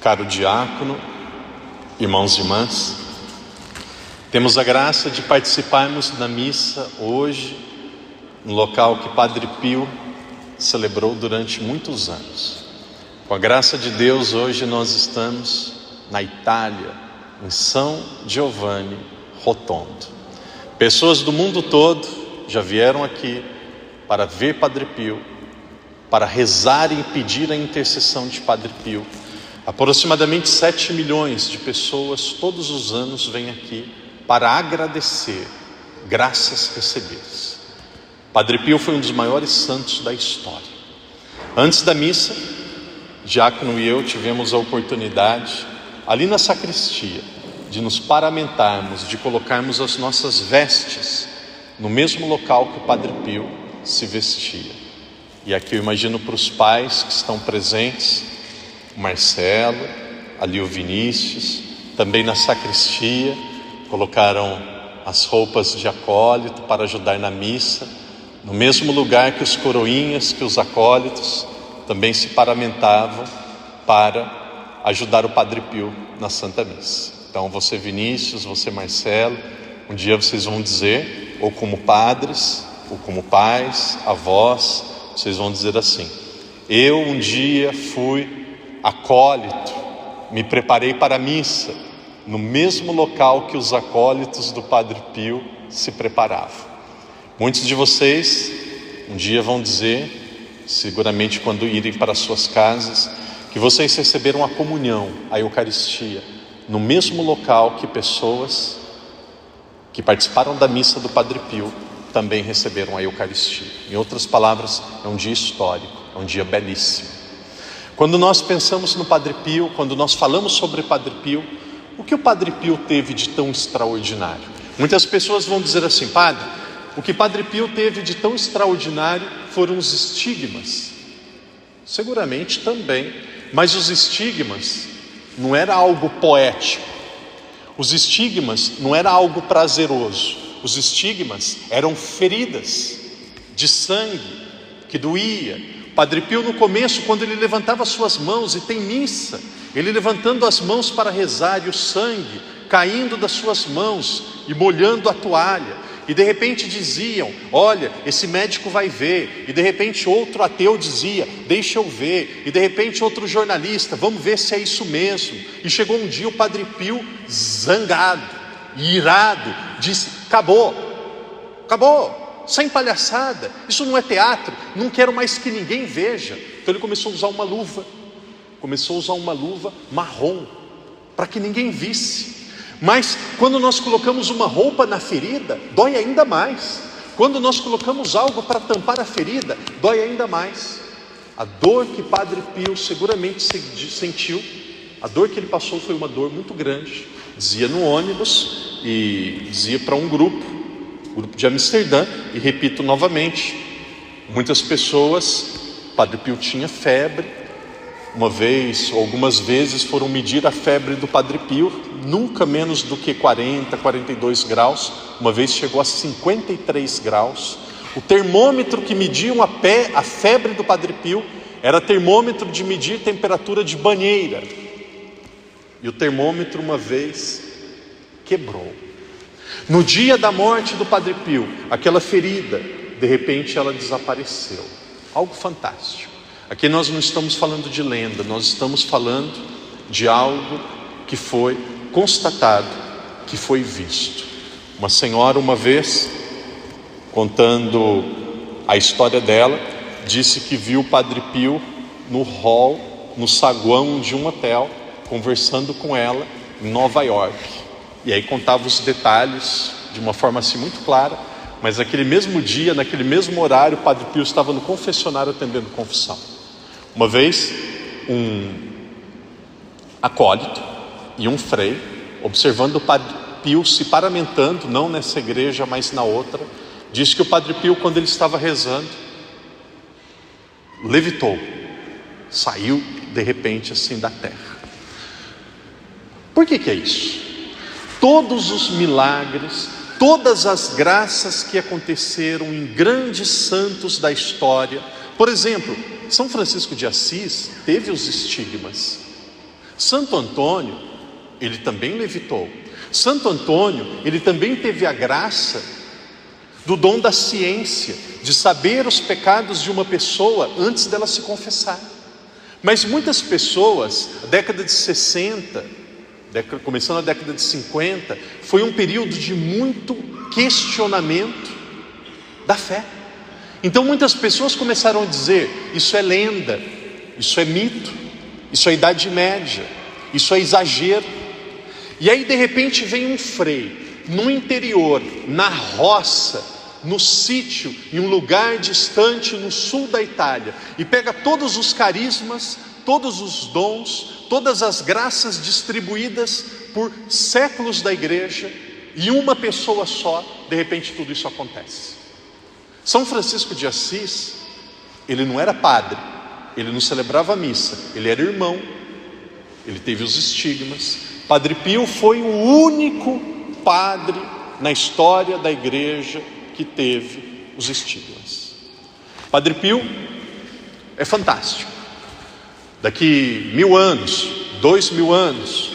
caro diácono, irmãos e irmãs, temos a graça de participarmos da missa hoje, no local que Padre Pio celebrou durante muitos anos. Com a graça de Deus, hoje nós estamos na Itália, em São Giovanni Rotondo. Pessoas do mundo todo já vieram aqui para ver Padre Pio, para rezar e pedir a intercessão de Padre Pio. Aproximadamente 7 milhões de pessoas todos os anos vêm aqui para agradecer graças recebidas. Padre Pio foi um dos maiores santos da história. Antes da missa, Diácono e eu tivemos a oportunidade, ali na sacristia, de nos paramentarmos, de colocarmos as nossas vestes no mesmo local que o Padre Pio se vestia. E aqui eu imagino para os pais que estão presentes, o Marcelo, ali o Vinícius, também na sacristia, colocaram as roupas de acólito para ajudar na missa, no mesmo lugar que os coroinhas, que os acólitos também se paramentavam para ajudar o Padre Pio na Santa Missa. Então você Vinícius, você Marcelo, um dia vocês vão dizer, ou como padres, ou como pais, avós, vocês vão dizer assim: eu um dia fui acólito, me preparei para a missa, no mesmo local que os acólitos do Padre Pio se preparavam. Muitos de vocês um dia vão dizer, seguramente quando irem para suas casas, que vocês receberam a comunhão, a Eucaristia, no mesmo local que pessoas que participaram da missa do Padre Pio também receberam a Eucaristia. Em outras palavras, é um dia histórico, é um dia belíssimo. Quando nós pensamos no Padre Pio, quando nós falamos sobre Padre Pio, o que o Padre Pio teve de tão extraordinário? Muitas pessoas vão dizer assim: padre, o que Padre Pio teve de tão extraordinário foram os estigmas. Seguramente também, mas os estigmas não era algo poético. Os estigmas não era algo prazeroso. Os estigmas eram feridas de sangue que doía. Padre Pio, no começo, quando ele levantava suas mãos, e tem missa, ele levantando as mãos para rezar e o sangue caindo das suas mãos e molhando a toalha, e de repente diziam: olha, esse médico vai ver, e de repente outro ateu dizia: deixa eu ver, e de repente outro jornalista: vamos ver se é isso mesmo. E chegou um dia o Padre Pio, zangado, irado, disse: acabou, sem palhaçada, isso não é teatro, não quero mais que ninguém veja. Então ele começou a usar uma luva marrom, para que ninguém visse. Mas quando nós colocamos uma roupa na ferida, dói ainda mais. Quando nós colocamos algo para tampar a ferida, dói ainda mais. A dor que Padre Pio seguramente sentiu, a dor que ele passou foi uma dor muito grande. Dizia no ônibus e dizia para um grupo de Amsterdã, e repito novamente, muitas pessoas, Padre Pio tinha febre. Uma vez, ou algumas vezes, foram medir a febre do Padre Pio, nunca menos do que 40, 42 graus. Uma vez chegou a 53 graus. O termômetro que mediam a febre do Padre Pio era termômetro de medir temperatura de banheira. E o termômetro uma vez quebrou. No dia da morte do Padre Pio, aquela ferida, de repente ela desapareceu. Algo fantástico. Aqui nós não estamos falando de lenda, nós estamos falando de algo que foi constatado, que foi visto. Uma senhora uma vez, contando a história dela, disse que viu o Padre Pio no hall, no saguão de um hotel, conversando com ela em Nova York. E aí contava os detalhes de uma forma assim muito clara, mas naquele mesmo dia, naquele mesmo horário, o Padre Pio estava no confessionário atendendo confissão. Uma vez, um acólito e um frei, observando o Padre Pio se paramentando, não nessa igreja, mas na outra, disse que o Padre Pio, quando ele estava rezando, levitou, saiu de repente assim da terra. Por que é isso? Todos os milagres, todas as graças que aconteceram em grandes santos da história, por exemplo, São Francisco de Assis teve os estigmas, Santo Antônio, ele também levitou. Santo Antônio, ele também teve a graça do dom da ciência, de saber os pecados de uma pessoa antes dela se confessar. Mas muitas pessoas, a década de 60, começando a década de 50, foi um período de muito questionamento da fé. Então muitas pessoas começaram a dizer: isso é lenda, isso é mito, isso é Idade Média, isso é exagero. E aí de repente vem um frei, no interior, na roça, no sítio, em um lugar distante no sul da Itália, e pega todos os carismas, todos os dons, todas as graças distribuídas por séculos da igreja, e uma pessoa só, de repente tudo isso acontece. São Francisco de Assis, ele não era padre, ele não celebrava a missa, ele era irmão, ele teve os estigmas. Padre Pio foi o único padre na história da igreja que teve os estigmas. Padre Pio é fantástico. Daqui 1000 anos, 2000 anos,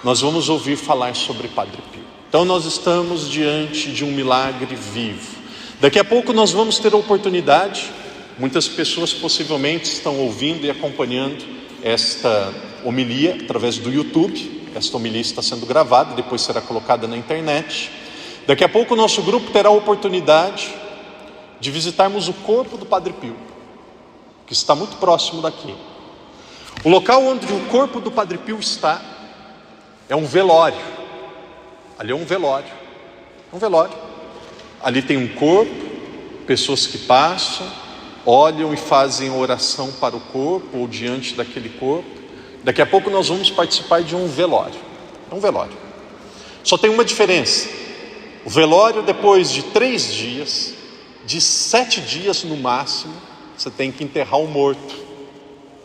nós vamos ouvir falar sobre Padre Pio. Então nós estamos diante de um milagre vivo. Daqui a pouco nós vamos ter a oportunidade, muitas pessoas possivelmente estão ouvindo e acompanhando esta homilia através do YouTube. Esta homilia está sendo gravada, depois será colocada na internet. Daqui a pouco o nosso grupo terá a oportunidade de visitarmos o corpo do Padre Pio, que está muito próximo daqui. O local onde o corpo do Padre Pio está é um velório. Ali é um velório. É um velório. Ali tem um corpo, pessoas que passam, olham e fazem oração para o corpo ou diante daquele corpo. Daqui a pouco nós vamos participar de um velório. É um velório. Só tem uma diferença. O velório, depois de 3 dias, de 7 dias no máximo, você tem que enterrar o morto.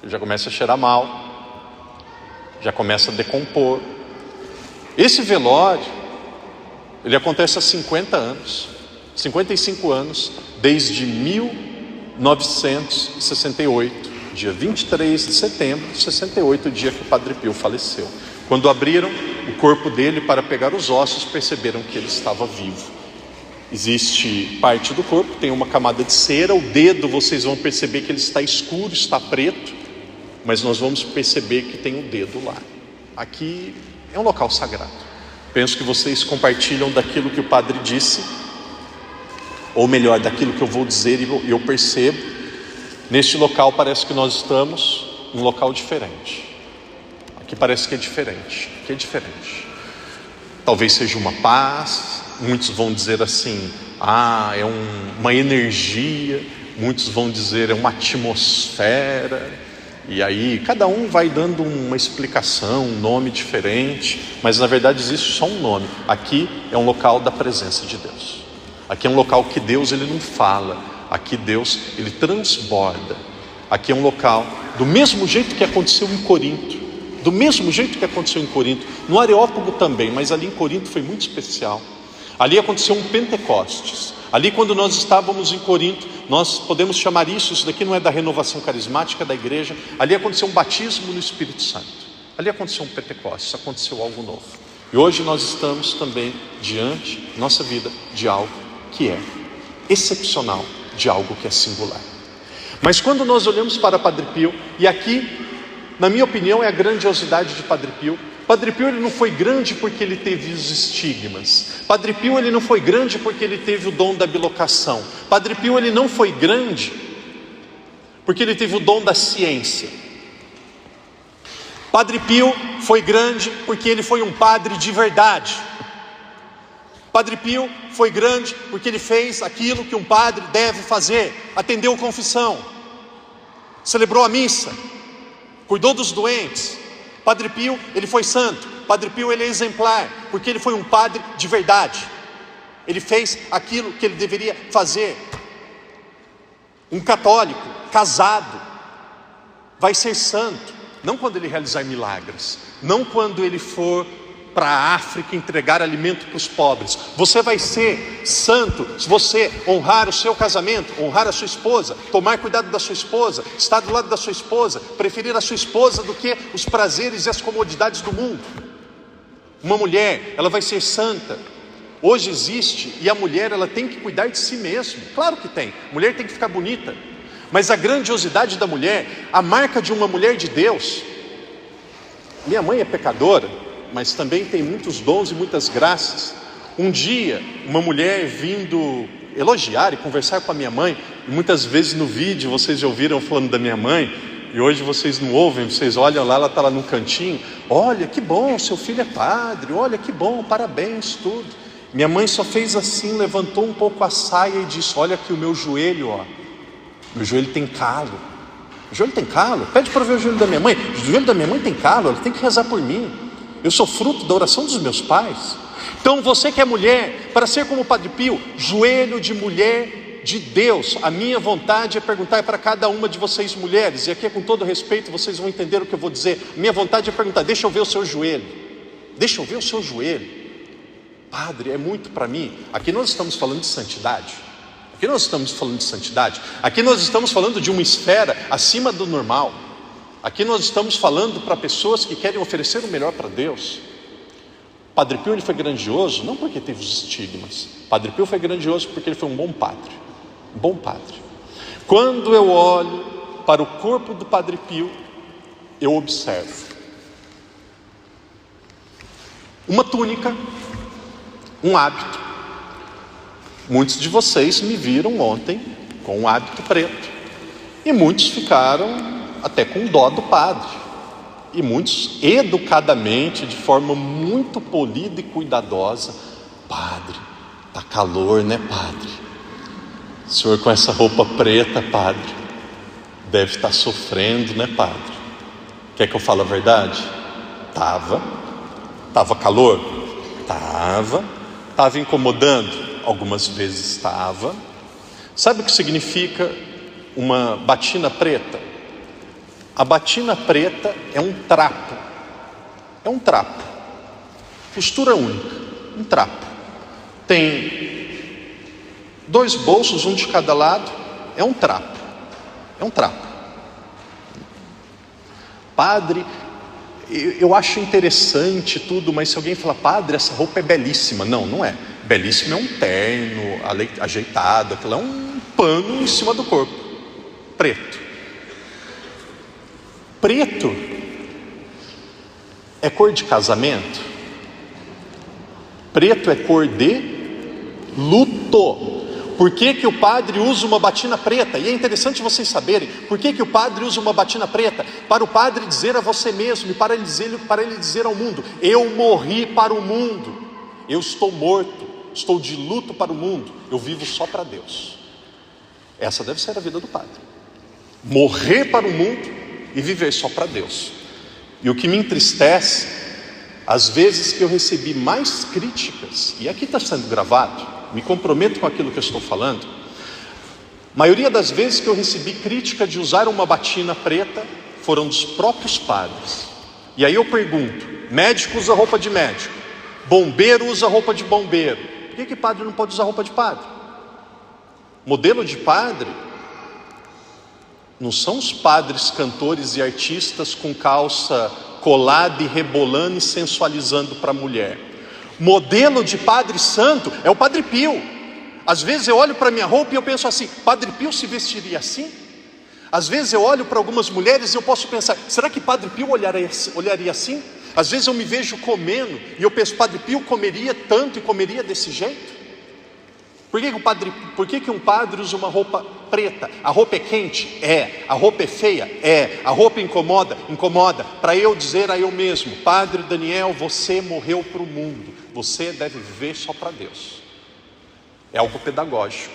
Ele já começa a cheirar mal, já começa a decompor. Esse velório, ele acontece há 50 anos, 55 anos, desde 1968, dia 23 de setembro de 68, o dia que o Padre Pio faleceu. Quando abriram o corpo dele para pegar os ossos, perceberam que ele estava vivo. Existe parte do corpo, tem uma camada de cera, o dedo vocês vão perceber que ele está escuro, está preto, mas nós vamos perceber que tem o dedo lá. Aqui é um local sagrado. Penso que vocês compartilham daquilo que o padre disse, ou melhor, daquilo que eu vou dizer e eu percebo. Neste local parece que nós estamos em um local diferente. Aqui parece que é diferente, aqui é diferente. Talvez seja uma paz, muitos vão dizer assim, é uma energia, muitos vão dizer é uma atmosfera, e aí cada um vai dando uma explicação, um nome diferente, mas na verdade existe só um nome. Aqui é um local da presença de Deus. Aqui é um local que Deus ele não fala, aqui Deus ele transborda. Aqui é um local do mesmo jeito que aconteceu em Corinto. Do mesmo jeito que aconteceu em Corinto, no Areópago também, mas ali em Corinto foi muito especial. Ali aconteceu um Pentecostes. Ali quando nós estávamos em Corinto, nós podemos chamar isso daqui não é da renovação carismática da igreja. Ali aconteceu um batismo no Espírito Santo. Ali aconteceu um Pentecostes, aconteceu algo novo. E hoje nós estamos também diante, nossa vida, de algo que é excepcional, de algo que é singular. Mas quando nós olhamos para Padre Pio, e aqui, na minha opinião, é a grandiosidade de Padre Pio. Padre Pio ele não foi grande porque ele teve os estigmas. Padre Pio ele não foi grande porque ele teve o dom da bilocação. Padre Pio ele não foi grande porque ele teve o dom da ciência. Padre Pio foi grande porque ele foi um padre de verdade. Padre Pio foi grande porque ele fez aquilo que um padre deve fazer: atendeu a confissão, celebrou a missa, cuidou dos doentes. Padre Pio, ele foi santo. Padre Pio, ele é exemplar, porque ele foi um padre de verdade. Ele fez aquilo que ele deveria fazer. Um católico, casado, vai ser santo, não quando ele realizar milagres, não quando ele for para a África entregar alimento para os pobres. Você vai ser santo se você honrar o seu casamento, honrar a sua esposa, tomar cuidado da sua esposa, estar do lado da sua esposa, preferir a sua esposa do que os prazeres e as comodidades do mundo. Uma mulher, ela vai ser santa. Hoje existe, e a mulher, ela tem que cuidar de si mesma. Claro que tem, a mulher tem que ficar bonita. Mas a grandiosidade da mulher, a marca de uma mulher de Deus. Minha mãe é pecadora, mas também tem muitos dons e muitas graças. Um dia, uma mulher vindo elogiar e conversar com a minha mãe, e muitas vezes no vídeo vocês já ouviram falando da minha mãe, e hoje vocês não ouvem, vocês olham lá, ela está lá num cantinho. Olha que bom, seu filho é padre, olha que bom, parabéns, tudo. Minha mãe só fez assim, levantou um pouco a saia e disse: olha aqui o meu joelho, ó. Meu joelho tem calo. O joelho tem calo? Pede para ver o joelho da minha mãe. O joelho da minha mãe tem calo, ela tem que rezar por mim. Eu sou fruto da oração dos meus pais. Então você que é mulher, para ser como o Padre Pio, joelho de mulher de Deus, a minha vontade é perguntar para cada uma de vocês mulheres, e aqui é com todo respeito, vocês vão entender o que eu vou dizer. Minha vontade é perguntar: deixa eu ver o seu joelho. Deixa eu ver o seu joelho. Padre, é muito para mim. Aqui nós estamos falando de santidade. Aqui nós estamos falando de santidade. Aqui nós estamos falando de uma esfera acima do normal. Aqui nós estamos falando para pessoas que querem oferecer o melhor para Deus. Padre Pio, ele foi grandioso, não porque teve os estigmas. Padre Pio foi grandioso porque ele foi um bom padre. Um bom padre. Quando eu olho para o corpo do Padre Pio, eu observo uma túnica, um hábito. Muitos de vocês me viram ontem com um hábito preto, e muitos ficaram até com dó do padre, e muitos educadamente, de forma muito polida e cuidadosa: padre, tá calor, né, padre? O senhor com essa roupa preta, padre, deve estar sofrendo, né, padre? Quer que eu fale a verdade? Tava calor? Tava incomodando? Algumas vezes estava. Sabe o que significa uma batina preta? A batina preta é um trapo. É um trapo. Costura única. Um trapo. Tem 2 bolsos, um de cada lado. É um trapo. É um trapo. Padre, eu acho interessante tudo, mas se alguém falar: padre, essa roupa é belíssima. Não, não é. Belíssimo é um terno ajeitado, aquilo é um pano em cima do corpo, preto. Preto é cor de casamento. Preto é cor de luto. Por que que o padre usa uma batina preta? E é interessante vocês saberem, por que que o padre usa uma batina preta? Para o padre dizer a você mesmo, e para ele dizer ao mundo: eu morri para o mundo, eu estou morto, estou de luto para o mundo, eu vivo só para Deus. Essa deve ser a vida do padre: morrer para o mundo e viver só para Deus. E o que me entristece, às vezes que eu recebi mais críticas, e aqui está sendo gravado, me comprometo com aquilo que eu estou falando, a maioria das vezes que eu recebi crítica de usar uma batina preta foram dos próprios padres. E aí eu pergunto: médico usa roupa de médico, bombeiro usa roupa de bombeiro, por que padre não pode usar roupa de padre? Modelo de padre não são os padres cantores e artistas com calça colada e rebolando e sensualizando para a mulher. Modelo de padre santo é o Padre Pio. Às vezes eu olho para minha roupa e eu penso assim: Padre Pio se vestiria assim? Às vezes eu olho para algumas mulheres e eu posso pensar: será que Padre Pio olharia assim? Às vezes eu me vejo comendo e eu penso: Padre Pio comeria tanto e comeria desse jeito? Por que um padre usa uma roupa preta? A roupa é quente? É. A roupa é feia? É. A roupa incomoda? Incomoda. Para eu dizer a eu mesmo: Padre Daniel, você morreu para o mundo, você deve viver só para Deus. É algo pedagógico.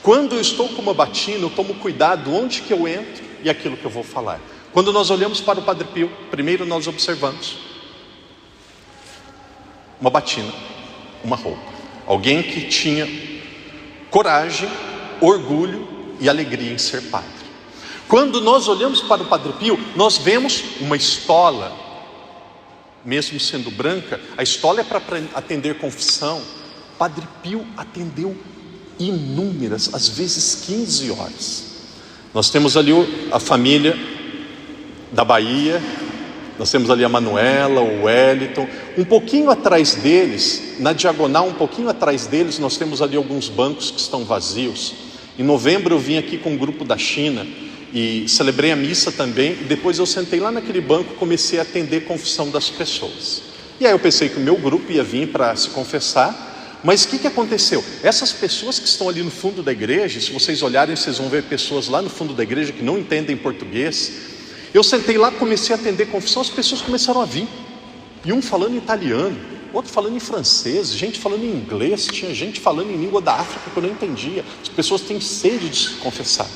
Quando eu estou com uma batina, eu tomo cuidado onde que eu entro e aquilo que eu vou falar. Quando nós olhamos para o Padre Pio, primeiro nós observamos uma batina, uma roupa. Alguém que tinha coragem, orgulho e alegria em ser padre. Quando nós olhamos para o Padre Pio, nós vemos uma estola. mesmo sendo branca, a escola é para atender confissão. Padre Pio atendeu inúmeras, às vezes 15 horas. Nós temos ali a família da Bahia, nós temos ali a Manuela, o Wellington. Um pouquinho atrás deles, na diagonal, um pouquinho atrás deles, nós temos ali alguns bancos que estão vazios. Em novembro eu vim aqui com um grupo da China e celebrei a missa também, e depois eu sentei lá naquele banco e comecei a atender confissão das pessoas. E aí eu pensei que o meu grupo ia vir para se confessar, mas o que aconteceu? Essas pessoas que estão ali no fundo da igreja, se vocês olharem, vocês vão ver pessoas lá no fundo da igreja que não entendem português. Eu sentei lá, comecei a atender confissão, as pessoas começaram a vir, e um falando em italiano, outro falando em francês, gente falando em inglês, tinha gente falando em língua da África que eu não entendia. As pessoas têm sede de se confessar.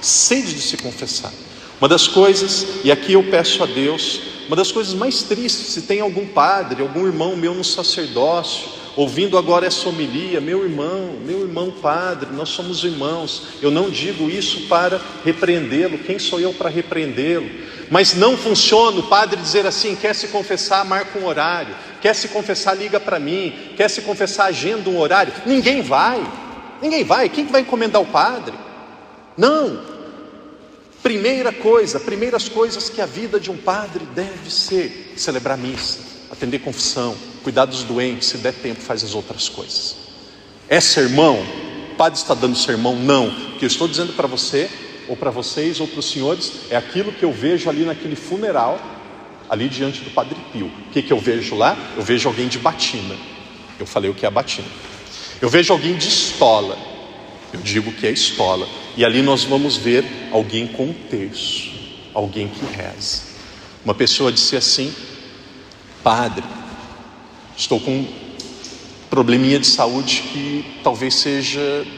Sede de se confessar. Uma das coisas, e aqui eu peço a Deus, uma das coisas mais tristes, se tem algum padre, algum irmão meu no sacerdócio, ouvindo agora essa homilia, meu irmão padre, nós somos irmãos, eu não digo isso para repreendê-lo, quem sou eu para repreendê-lo? Mas não funciona o padre dizer assim, quer se confessar, marca um horário, quer se confessar, liga para mim, quer se confessar, agenda um horário. Ninguém vai, quem vai encomendar o padre? Não. Primeiras coisas que a vida de um padre deve ser: celebrar missa, atender confissão, cuidar dos doentes, se der tempo faz as outras coisas. É sermão? O padre está dando sermão? Não. O que eu estou dizendo para você, ou para vocês, ou para os senhores, é aquilo que eu vejo ali naquele funeral, ali diante do Padre Pio. O que eu vejo lá? Eu vejo alguém de batina. Eu falei o que é a batina. Eu vejo alguém de estola. Eu digo que é estola. E ali nós vamos ver alguém com um terço, alguém que reza. Uma pessoa disse assim: padre, estou com um probleminha de saúde que talvez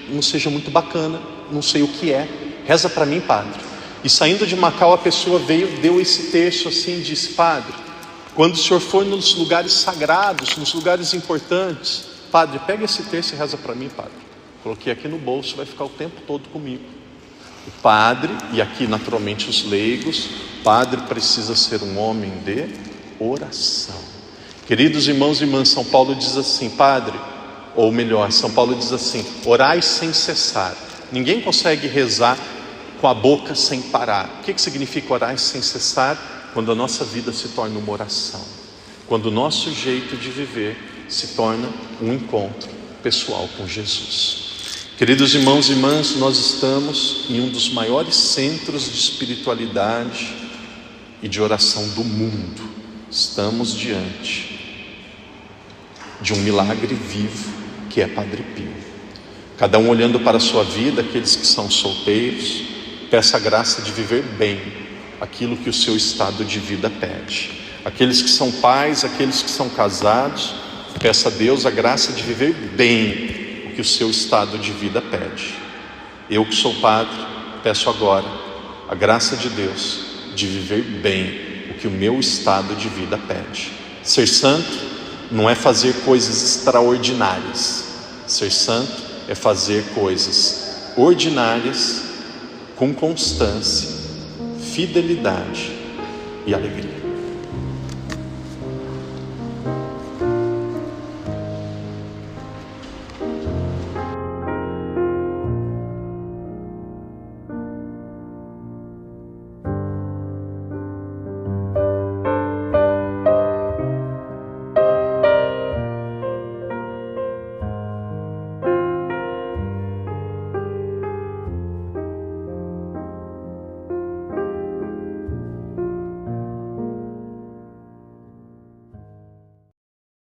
não seja muito bacana, não sei o que é, reza para mim, padre. E saindo de Macau, a pessoa veio, deu esse terço assim e disse: padre, quando o senhor for nos lugares sagrados, nos lugares importantes, padre, pega esse terço e reza para mim, padre. Coloquei aqui no bolso, vai ficar o tempo todo comigo. O padre, e aqui naturalmente os leigos, o padre precisa ser um homem de oração. Queridos irmãos e irmãs, São Paulo diz assim, padre, ou melhor, São Paulo diz assim: orai sem cessar. Ninguém consegue rezar com a boca sem parar. O que significa orar sem cessar? Quando a nossa vida se torna uma oração, quando o nosso jeito de viver se torna um encontro pessoal com Jesus. Queridos irmãos e irmãs, nós estamos em um dos maiores centros de espiritualidade e de oração do mundo. Estamos diante de um milagre vivo que é Padre Pio. Cada um olhando para a sua vida, aqueles que são solteiros, peça a graça de viver bem aquilo que o seu estado de vida pede. Aqueles que são pais, aqueles que são casados, peça a Deus a graça de viver bem o que o seu estado de vida pede. Eu que sou padre, peço agora a graça de Deus de viver bem o que o meu estado de vida pede. Ser santo não é fazer coisas extraordinárias. Ser santo é fazer coisas ordinárias com constância, fidelidade e alegria.